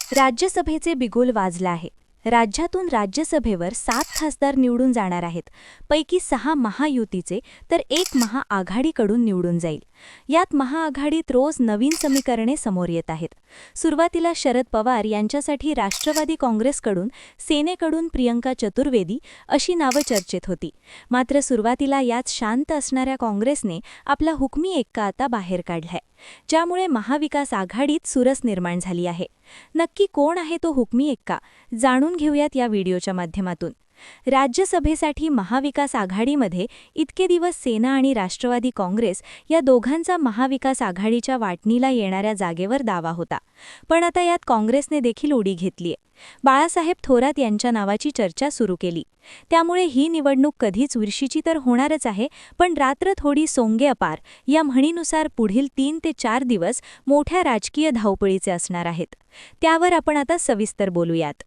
राज्यसभेचे बिगुल वाजले आहे. राज्यातून राज्यसभेवर 7 खासदार निवडून जाणार आहेत. पैकी 6 महायुतीचे तर 1 महाआघाडीकडून निवडून जाईल. यात महाआघाडीत रोज नवीन समीकरणे समोर येत आहेत. सुरुवातीला शरद पवार यांच्यासाठी राष्ट्रवादी काँग्रेसकडून, सेनेकडून प्रियंका चतुर्वेदी अशी नावं चर्चेत होती. मात्र सुरुवातीला यात शांत असणाऱ्या काँग्रेसने आपला हुकमी एक्का आता बाहेर काढलाय, ज्यामुळे महाविकास आघाडीत चुरस निर्माण झाली आहे. नक्की कोण आहे तो हुकमी एक्का, जाणून घेऊयात या व्हिडिओच्या माध्यमातून. राज्यसभेसाठी महाविकास आघाडीमध्ये इतके दिवस सेना आणि राष्ट्रवादी काँग्रेस या दोघांचा महाविकास आघाडीच्या वाटणीला येणाऱ्या जागेवर दावा होता. पण आता यात काँग्रेसने देखील उडी घेतलीय. बाळासाहेब थोरात यांच्या नावाची चर्चा सुरू केली. त्यामुळे ही निवडणूक कधीच चुरशीची तर होणारच आहे, पण रात्र थोडी सोंगे अपार या म्हणीनुसार पुढील 3 ते 4 दिवस मोठ्या राजकीय धावपळीचे असणार आहेत. त्यावर आपण आता सविस्तर बोलूयात.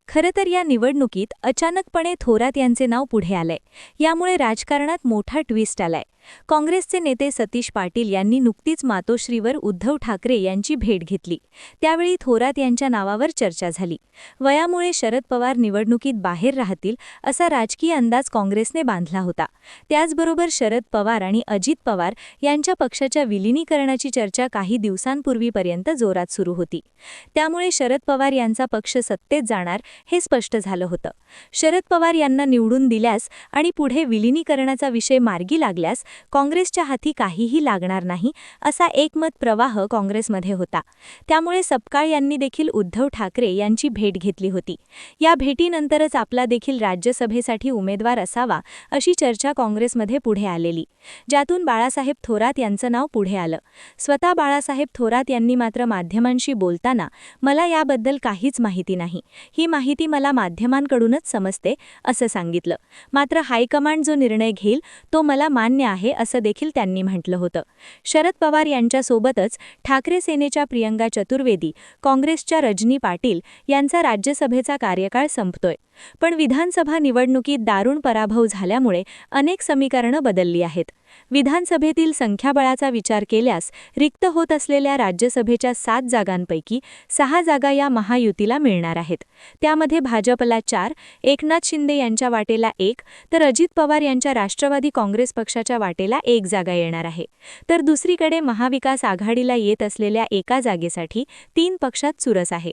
खरं तर या निवडणुकीत अचानकपणे थोरात यांचे नाव पुढे आलंय. यामुळे राजकारणात मोठा ट्विस्ट आलाय. काँग्रेसचे नेते सतीश पाटील यांनी नुकतीच मातोश्रीवर उद्धव ठाकरे यांची भेट घेतली. त्यावेळी थोरात यांच्या नावावर चर्चा झाली. वयामुळे शरद पवार निवडणुकीत बाहेर राहतील असा राजकीय अंदाज काँग्रेसने बांधला होता. त्याचबरोबर शरद पवार आणि अजित पवार यांच्या पक्षाच्या विलिनीकरणाची चर्चा काही दिवसांपूर्वीपर्यंत जोरात सुरू होती. त्यामुळे शरद पवार यांचा पक्ष सत्तेत जाणार हे स्पष्ट झालं होतं. शरद पवार यांना निवडून दिल्यास आणि पुढे विलिनीकरणाचा विषय मार्गी लागल्यास काँग्रेसच्या हाती काहीही लागणार नाही असा एकमत प्रवाह काँग्रेसमध्ये होता. त्यामुळे सपकाळ यांनी देखील उद्धव ठाकरे यांची भेट घेतली होती. या भेटीनंतरच आपला देखील राज्यसभेसाठी उमेदवार असावा अशी चर्चा काँग्रेसमध्ये पुढे आलेली, ज्यातून बाळासाहेब थोरात यांचं नाव पुढे आलं. स्वतः बाळासाहेब थोरात यांनी मात्र माध्यमांशी बोलताना, मला याबद्दल काहीच माहिती नाही, ही माहिती मला माध्यमांकडूनच समजते असं सांगितलं. मात्र हायकमांड जो निर्णय घेईल तो मला मान्य आहे असं देखील त्यांनी म्हटलं होतं. शरद पवार यांच्यासोबतच ठाकरे सेनेच्या प्रियंका चतुर्वेदी, काँग्रेसच्या रजनी पाटील यांचा राज्यसभेचा कार्यकाळ संपतोय. पण विधानसभा निवडणुकीत दारुण पराभव झाल्यामुळे अनेक समीकरणं बदलली आहेत. विधानसभेतील संख्याबळाचा विचार केल्यास रिक्त होत असलेल्या राज्यसभेच्या 7 जागांपैकी 6 जागा या महायुतीला मिळणार आहेत. त्यामध्ये भाजपला 4, एकनाथ शिंदे यांच्या वाटेला 1, तर अजित पवार यांच्या राष्ट्रवादी काँग्रेस पक्षाच्या वाटेला 1 जागा येणार आहे. तर दुसरीकडे महाविकास आघाडीला येत असलेल्या एका जागेसाठी 3 पक्षात चुरस आहे.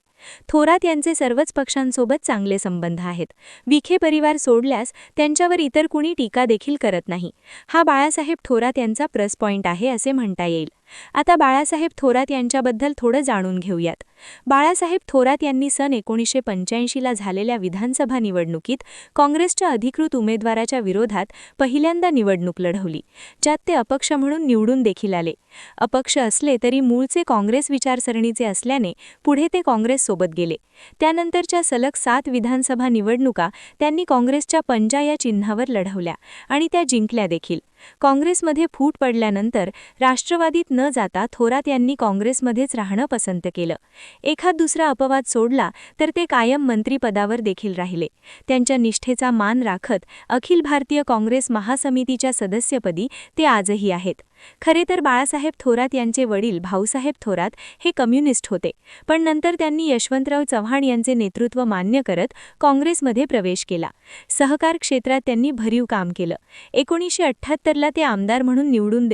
थोरात यांचे सर्वच पक्षांसोबत चांगले संबंध आहेत. विखे परिवार सोडल्यास त्यांच्यावर इतर कुणी टीका देखील करत नाही. हा बाळासाहेब थोरात यांचा प्लस पॉइंट आहे असे म्हणता येईल. आता बाळासाहेब थोरात यांच्याबद्दल थोडं जाणून घेऊयात. बाळासाहेब थोरात यांनी सन 1985ला झालेल्या विधानसभा निवडणुकीत काँग्रेसच्या अधिकृत उमेदवाराच्या विरोधात पहिल्यांदा निवडणूक लढवली, ज्यात ते अपक्ष म्हणून निवडून देखील आले. अपक्ष असले तरी मूळचे काँग्रेस विचारसरणीचे असल्याने पुढे ते काँग्रेससोबत गेले. त्यानंतरच्या सलग 7 विधानसभा निवडणुका त्यांनी काँग्रेसच्या पंजा या चिन्हावर लढवल्या आणि त्या जिंकल्या देखील. काँग्रेसमध्ये फूट पडल्यानंतर राष्ट्रवादीत न जाता थोरात यांनी काँग्रेसमध्येच राहणं पसंत केलं. एखाद दुसरा अपवाद सोडला तर ते कायम मंत्रिपदावर देखील राहिले. त्यांच्या निष्ठेचा मान राखत अखिल भारतीय काँग्रेस महासमितीच्या सदस्यपदी ते आजही आहेत. खरे तर बाळासाहेब थोरात यांचे वडील भाऊसाहेब थोरात हे कम्युनिस्ट होते, पण नंतर त्यांनी यशवंतराव चव्हाण यांचे नेतृत्व मान्य करत काँग्रेसमध्ये प्रवेश केला. सहकार क्षेत्रात त्यांनी भरीव काम केलं. 1978ला ते आमदार म्हणून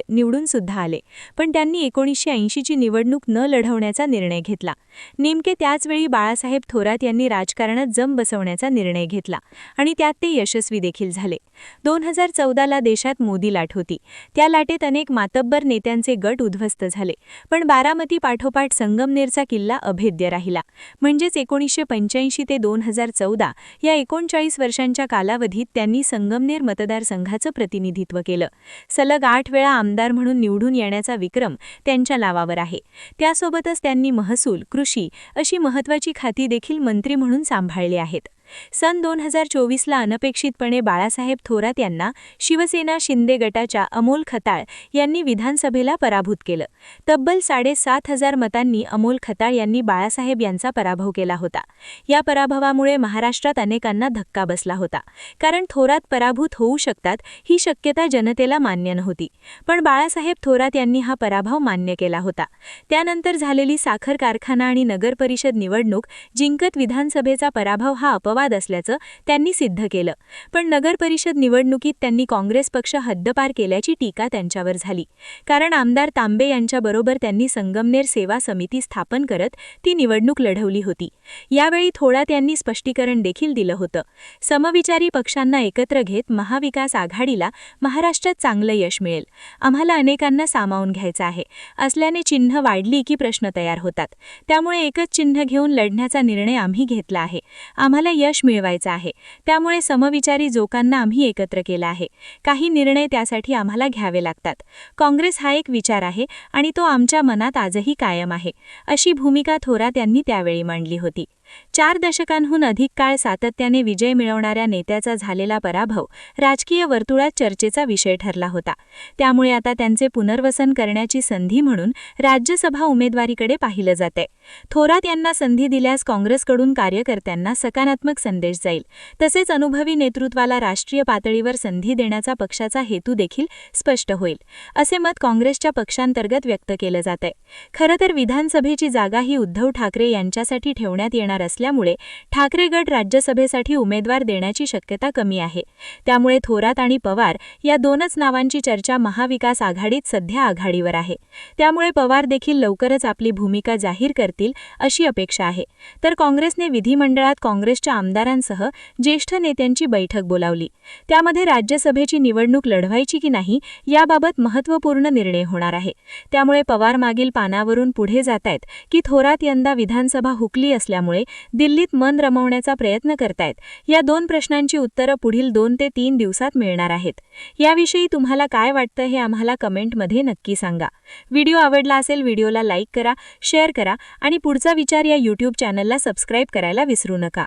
निवडून सुद्धा आले, पण त्यांनी 1980ची निवडणूक न लढवण्याचा निर्णय घेतला. नेमके त्याचवेळी बाळासाहेब थोरात यांनी राजकारणात जम बसवण्याचा निर्णय घेतला आणि त्यात ते यशस्वी देखील झाले. 2014ला देशात मोदी लाट होती. त्या लाटेत अनेक मातब्बर नेत्यांचे गट उद्ध्वस्त झाले, पण बारामती पाठोपाठ संगमनेरचा किल्ला अभेद्य राहिला. म्हणजेच 1985 ते 2014 या 39 वर्षांच्या कालावधीत त्यांनी संगमनेर मतदारसंघाचं प्रतिनिधित्व केलं. सलग 8 वेळा आमदार म्हणून निवडून येण्याचा विक्रम त्यांच्या नावावर आहे. त्यासोबतच त्यांनी महसूल, कृषी अशी महत्त्वाची खाती देखील मंत्री म्हणून सांभाळली आहेत. सन 2024ला अनपेक्षितपणे बाळासाहेब थोरात यांना शिवसेना शिंदे गटाच्या अमोल खताळ यांनी विधानसभेला पराभूत केलं. तब्बल 7,500 मतांनी अमोल खताळ यांनी बाळासाहेब यांचा पराभव केला होता. या पराभवामुळे महाराष्ट्रात अनेकांना धक्का बसला होता, कारण थोरात पराभूत होऊ शकतात ही शक्यता जनतेला मान्य नव्हती. पण बाळासाहेब थोरात यांनी हा पराभव मान्य केला होता. त्यानंतर झालेली साखर कारखाना आणि नगर परिषद निवडणूक जिंकत विधानसभेचा पराभव हा अपवाद असल्याचं त्यांनी सिद्ध केलं. पण नगर परिषद निवडणुकीत त्यांनी काँग्रेस पक्ष हद्दपार केल्याची टीका त्यांच्यावर झाली, कारण आमदार तांबे यांच्याबरोबर त्यांनी संगमनेर सेवा समिती स्थापन करत ती निवडणूक लढवली होती. यावेळी थोरात यांनी स्पष्टीकरण देखील दिलं होतं. समविचारी पक्षांना एकत्र घेत महाविकास आघाडीला महाराष्ट्रात चांगलं यश मिळेल. आम्हाला अनेकांना सामावून घ्यायचं आहे. असल्याने चिन्ह वाढली की प्रश्न तयार होतात. त्यामुळे एकच चिन्ह घेऊन लढण्याचा निर्णय आम्ही घेतला आहे. आम्हाला यश मिळवायचं आहे. त्यामुळे समविचारी लोकांना आम्ही एकत्र केलं आहे. काही निर्णय त्यासाठी आम्हाला घ्यावे लागतात. काँग्रेस हा एक विचार आहे आणि तो आमच्या मनात आजही कायम आहे, अशी भूमिका थोरात यांनी त्यावेळी मांडली होती. 4 दशकांहून अधिक काळ सातत्याने विजय मिळवणाऱ्या नेत्याचा झालेला पराभव राजकीय वर्तुळात चर्चेचा विषय ठरला होता. त्यामुळे आता त्यांचे पुनर्वसन करण्याची संधी म्हणून राज्यसभा उमेदवारीकडे पाहिलं जातंय. थोरात यांना संधी दिल्यास काँग्रेसकडून कार्यकर्त्यांना सकारात्मक संदेश जाईल. तसेच अनुभवी नेतृत्वाला राष्ट्रीय पातळीवर संधी देण्याचा पक्षाचा हेतू देखील स्पष्ट होईल, असे मत काँग्रेसच्या पक्षांतर्गत व्यक्त केलं जातंय. खरं तर विधानसभेची जागा ही उद्धव ठाकरे यांच्यासाठी ठेवण्यात येणार असल्यामुळे ठाकरे गट राज्यसभेसाठी उमेदवार देण्याची शक्यता कमी आहे. त्यामुळे थोरात आणि पवार या दोनच नावांची चर्चा महाविकास आघाडीत सध्या आघाडीवर आहे. त्यामुळे पवार देखील लवकरच आपली भूमिका जाहीर करतील अशी अपेक्षा आहे. तर काँग्रेसने विधिमंडळात काँग्रेसच्या आमदारांसह ज्येष्ठ नेत्यांची बैठक बोलावली. त्यामध्ये राज्यसभेची निवडणूक लढवायची की नाही याबाबत महत्त्वपूर्ण निर्णय होणार आहे. त्यामुळे पवार मागील पानावरून पुढे जातायत की थोरात यंदा विधानसभा हुकली असल्यामुळे दिल्लीत मन रमवण्याचा प्रयत्न करतायत, या 2 प्रश्नांची उत्तरं पुढील 2 ते 3 दिवसात मिळणार आहेत. याविषयी तुम्हाला काय वाटतं हे आम्हाला कमेंटमध्ये नक्की सांगा. व्हिडिओ आवडला असेल व्हिडिओला लाईक करा, शेअर करा आणि पुढचा विचार या यूट्यूब चॅनलला सबस्क्राईब करायला विसरू नका.